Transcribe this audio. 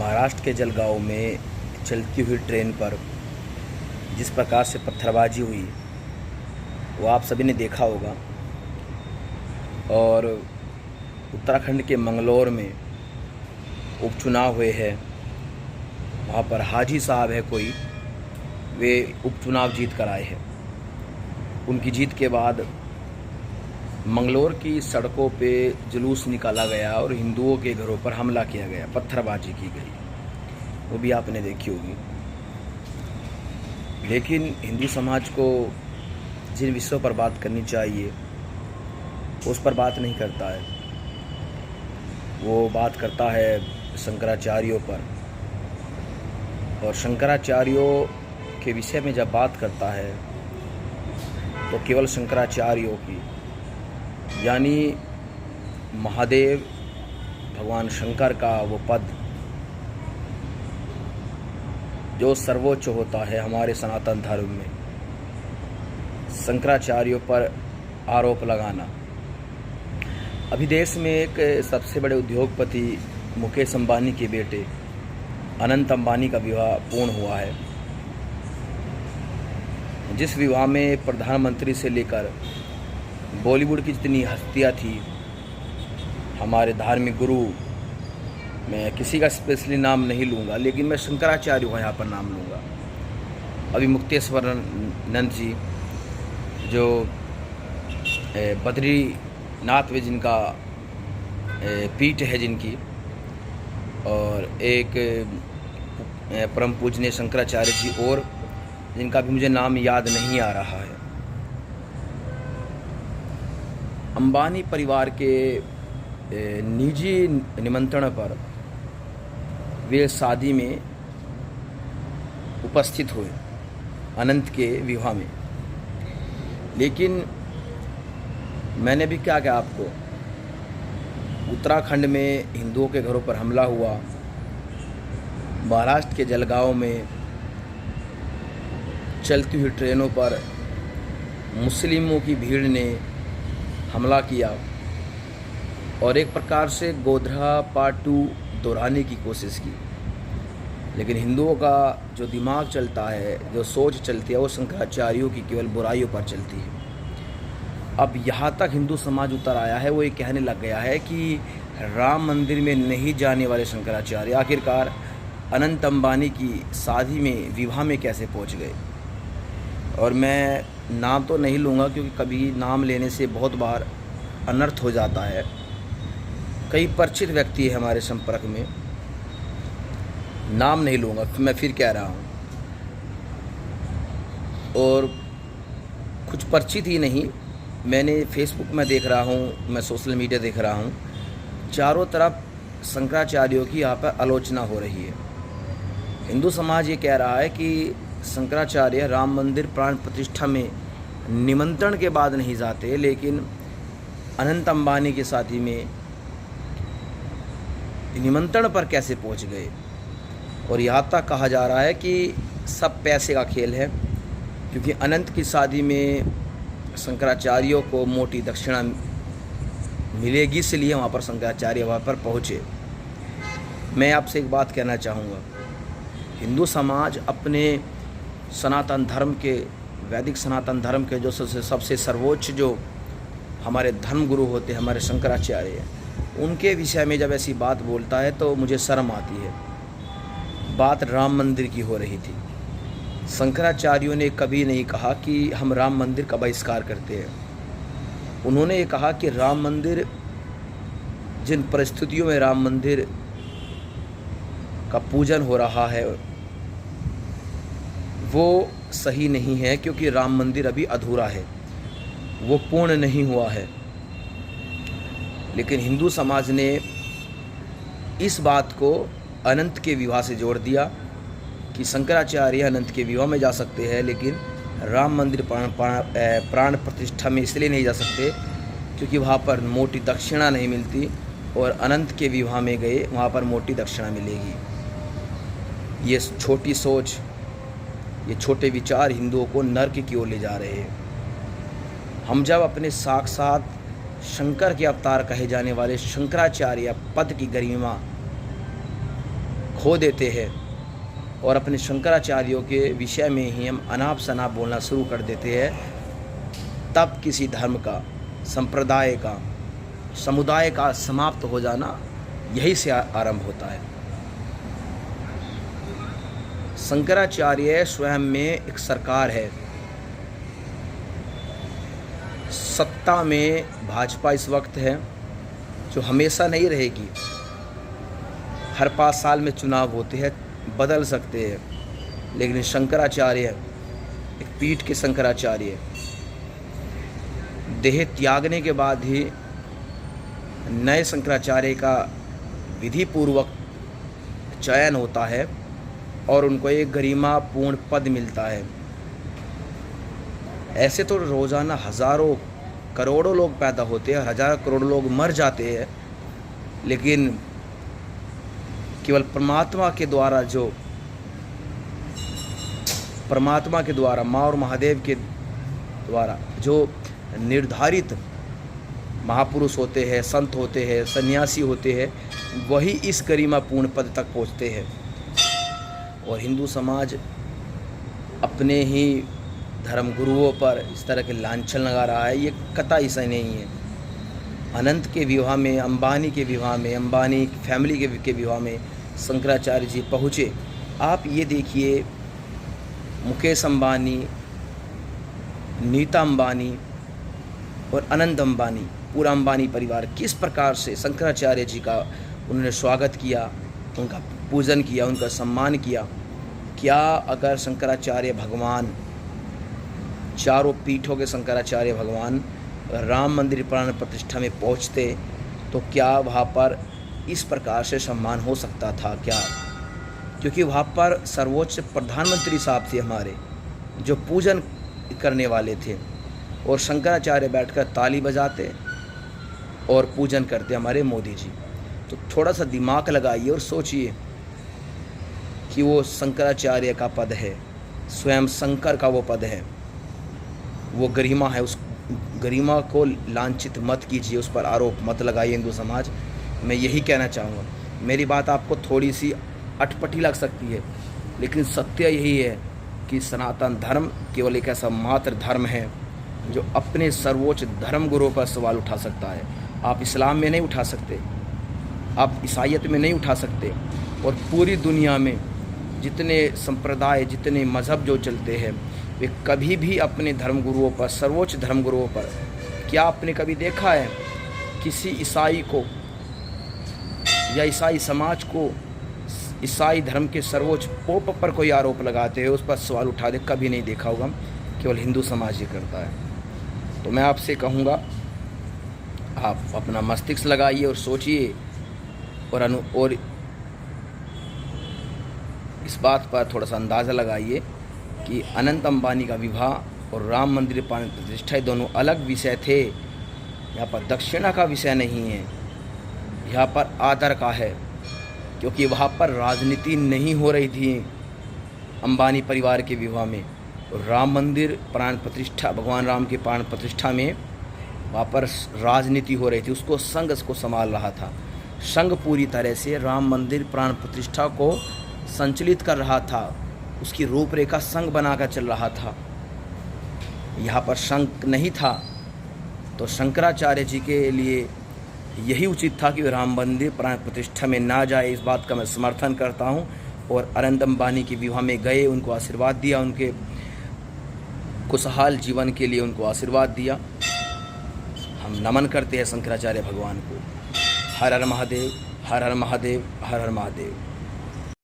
महाराष्ट्र के जलगांव में चलती हुई ट्रेन पर जिस प्रकार से पत्थरबाजी हुई वो आप सभी ने देखा होगा। और उत्तराखंड के मंगलौर में उपचुनाव हुए हैं, वहाँ पर हाजी साहब है कोई, वे उपचुनाव जीत कर आए हैं। उनकी जीत के बाद मंगलौर की सड़कों पे जुलूस निकाला गया और हिंदुओं के घरों पर हमला किया गया, पत्थरबाजी की गई, वो भी आपने देखी होगी। लेकिन हिंदू समाज को जिन विषयों पर बात करनी चाहिए उस पर बात नहीं करता है। वो बात करता है शंकराचार्यों पर, और शंकराचार्यों के विषय में जब बात करता है तो केवल शंकराचार्यों की, यानी महादेव भगवान शंकर का वो पद जो सर्वोच्च होता है हमारे सनातन धर्म में, शंकराचार्यों पर आरोप लगाना। अभी देश में एक सबसे बड़े उद्योगपति मुकेश अंबानी के बेटे अनंत अंबानी का विवाह पूर्ण हुआ है, जिस विवाह में प्रधानमंत्री से लेकर बॉलीवुड की जितनी हस्तियाँ थी, हमारे धार्मिक गुरु, मैं किसी का स्पेशली नाम नहीं लूँगा, लेकिन मैं शंकराचार्य का यहाँ पर नाम लूँगा। अभी मुक्तेश्वरानंद जी जो बद्रीनाथ में जिनका पीठ है जिनकी, और एक परम पूजनीय शंकराचार्य जी और जिनका भी मुझे नाम याद नहीं आ रहा है, अंबानी परिवार के निजी निमंत्रण पर वे शादी में उपस्थित हुए, अनंत के विवाह में। लेकिन मैंने भी क्या कहा आपको, उत्तराखंड में हिंदुओं के घरों पर हमला हुआ, महाराष्ट्र के जलगांव में चलती हुई ट्रेनों पर मुस्लिमों की भीड़ ने हमला किया और एक प्रकार से गोधरा पार्ट 2 दोहराने की कोशिश की। लेकिन हिंदुओं का जो दिमाग चलता है, जो सोच चलती है, वो शंकराचार्यों की केवल बुराइयों पर चलती है। अब यहाँ तक हिंदू समाज उतर आया है, वो ये कहने लग गया है कि राम मंदिर में नहीं जाने वाले शंकराचार्य आखिरकार अनंत अंबानी की शादी में, विवाह में कैसे पहुँच गए। और मैं नाम तो नहीं लूँगा क्योंकि कभी नाम लेने से बहुत बार अनर्थ हो जाता है। कई परिचित व्यक्ति है हमारे संपर्क में, नाम नहीं लूँगा, मैं फिर कह रहा हूँ। और कुछ परिचित ही नहीं, मैंने फेसबुक में देख रहा हूँ, मैं सोशल मीडिया देख रहा हूँ, चारों तरफ शंकराचार्यों की यहाँ पर आलोचना हो रही है। हिंदू समाज ये कह रहा है कि शंकराचार्य राम मंदिर प्राण प्रतिष्ठा में निमंत्रण के बाद नहीं जाते, लेकिन अनंत अंबानी की शादी में निमंत्रण पर कैसे पहुंच गए। और यहाँ तक कहा जा रहा है कि सब पैसे का खेल है, क्योंकि अनंत की शादी में शंकराचार्यों को मोटी दक्षिणा मिलेगी, इसलिए वहाँ पर शंकराचार्य वहाँ पर पहुँचे। मैं आपसे एक बात कहना चाहूँगा, हिंदू समाज अपने सनातन धर्म के, वैदिक सनातन धर्म के जो सबसे सर्वोच्च जो हमारे धर्म गुरु होते हैं, हमारे शंकराचार्य, उनके विषय में जब ऐसी बात बोलता है तो मुझे शर्म आती है। बात राम मंदिर की हो रही थी। शंकराचार्यों ने कभी नहीं कहा कि हम राम मंदिर का बहिष्कार करते हैं। उन्होंने ये कहा कि राम मंदिर, जिन परिस्थितियों में राम मंदिर का पूजन हो रहा है वो सही नहीं है, क्योंकि राम मंदिर अभी अधूरा है, वो पूर्ण नहीं हुआ है। लेकिन हिंदू समाज ने इस बात को अनंत के विवाह से जोड़ दिया कि शंकराचार्य अनंत के विवाह में जा सकते हैं, लेकिन राम मंदिर प्राण प्रतिष्ठा में इसलिए नहीं जा सकते क्योंकि वहाँ पर मोटी दक्षिणा नहीं मिलती, और अनंत के विवाह में गए वहाँ पर मोटी दक्षिणा मिलेगी। ये छोटी सोच, ये छोटे विचार हिंदुओं को नर्क की ओर ले जा रहे हैं। हम जब अपने साक्षात शंकर के अवतार कहे जाने वाले शंकराचार्य पद की गरिमा खो देते हैं और अपने शंकराचार्यों के विषय में ही हम अनाप शनाप बोलना शुरू कर देते हैं, तब किसी धर्म का, संप्रदाय का, समुदाय का समाप्त हो जाना यही से आरंभ होता है। शंकराचार्य स्वयं में एक सरकार है। सत्ता में भाजपा इस वक्त है, जो हमेशा नहीं रहेगी। हर 5 साल में चुनाव होते हैं, बदल सकते हैं, लेकिन शंकराचार्य एक पीठ के शंकराचार्य देह त्यागने के बाद ही नए शंकराचार्य का विधि पूर्वक चयन होता है और उनको एक गरिमापूर्ण पद मिलता है। ऐसे तो रोज़ाना हज़ारों करोड़ों लोग पैदा होते हैं, हज़ारों करोड़ों लोग मर जाते हैं, लेकिन केवल परमात्मा के द्वारा माँ और महादेव के द्वारा जो निर्धारित महापुरुष होते हैं, संत होते हैं, सन्यासी होते हैं, वही इस गरिमापूर्ण पद तक पहुँचते हैं। और हिंदू समाज अपने ही धर्म गुरुओं पर इस तरह के लांछन लगा रहा है, ये कतई सही नहीं है। अनंत के विवाह में, अंबानी के विवाह में, अंबानी फैमिली के विवाह में शंकराचार्य जी पहुँचे। आप ये देखिए, मुकेश अंबानी, नीता अंबानी और अनंत अंबानी, पूरा अंबानी परिवार किस प्रकार से शंकराचार्य जी का उन्होंने स्वागत किया, उनका पूजन किया, उनका सम्मान किया। क्या अगर शंकराचार्य भगवान, चारों पीठों के शंकराचार्य भगवान राम मंदिर प्राण प्रतिष्ठा में पहुंचते तो क्या वहाँ पर इस प्रकार से सम्मान हो सकता था क्या? क्योंकि वहाँ पर सर्वोच्च प्रधानमंत्री साहब थे हमारे, जो पूजन करने वाले थे, और शंकराचार्य बैठकर ताली बजाते और पूजन करते हमारे मोदी जी। तो थोड़ा सा दिमाग लगाइए और सोचिए कि वो शंकराचार्य का पद है, स्वयं शंकर का वो पद है, वो गरिमा है। उस गरिमा को लांछित मत कीजिए, उस पर आरोप मत लगाइए हिंदू समाज। मैं यही कहना चाहूँगा। मेरी बात आपको थोड़ी सी अटपटी लग सकती है, लेकिन सत्य यही है कि सनातन धर्म केवल एक ऐसा मात्र धर्म है जो अपने सर्वोच्च धर्म गुरुओं पर सवाल उठा सकता है। आप इस्लाम में नहीं उठा सकते, आप ईसाईयत में नहीं उठा सकते, और पूरी दुनिया में जितने संप्रदाय, जितने मज़हब जो चलते हैं, वे कभी भी अपने धर्मगुरुओं पर, सर्वोच्च धर्मगुरुओं पर, क्या आपने कभी देखा है किसी ईसाई को या ईसाई समाज को ईसाई धर्म के सर्वोच्च पोप पर कोई आरोप लगाते हुए उस पर सवाल उठा दे? कभी नहीं देखा होगा। केवल हिंदू समाज ही करता है। तो मैं आपसे कहूँगा, आप अपना मस्तिष्क लगाइए और सोचिए, और इस बात पर थोड़ा सा अंदाज़ा लगाइए कि अनंत अंबानी का विवाह और राम मंदिर प्राण प्रतिष्ठा दोनों अलग विषय थे। यहाँ पर दक्षिणा का विषय नहीं है, यहाँ पर आदर का है, क्योंकि वहाँ पर राजनीति नहीं हो रही थी अंबानी परिवार के विवाह में। राम मंदिर प्राण प्रतिष्ठा, भगवान राम के प्राण प्रतिष्ठा में वहाँ पर राजनीति हो रही थी, उसको संघ को संभाल रहा था। संघ पूरी तरह से राम मंदिर प्राण प्रतिष्ठा को संचालित कर रहा था, उसकी रूपरेखा संघ बनाकर चल रहा था। यहाँ पर संघ नहीं था, तो शंकराचार्य जी के लिए यही उचित था कि राम मंदिर प्राण प्रतिष्ठा में ना जाए। इस बात का मैं समर्थन करता हूँ। और अनंत अंबानी के विवाह में गए, उनको आशीर्वाद दिया, उनके खुशहाल जीवन के लिए उनको आशीर्वाद दिया। हम नमन करते हैं शंकराचार्य भगवान को। हर हर महादेव, हर हर महादेव, हर हर महादेव।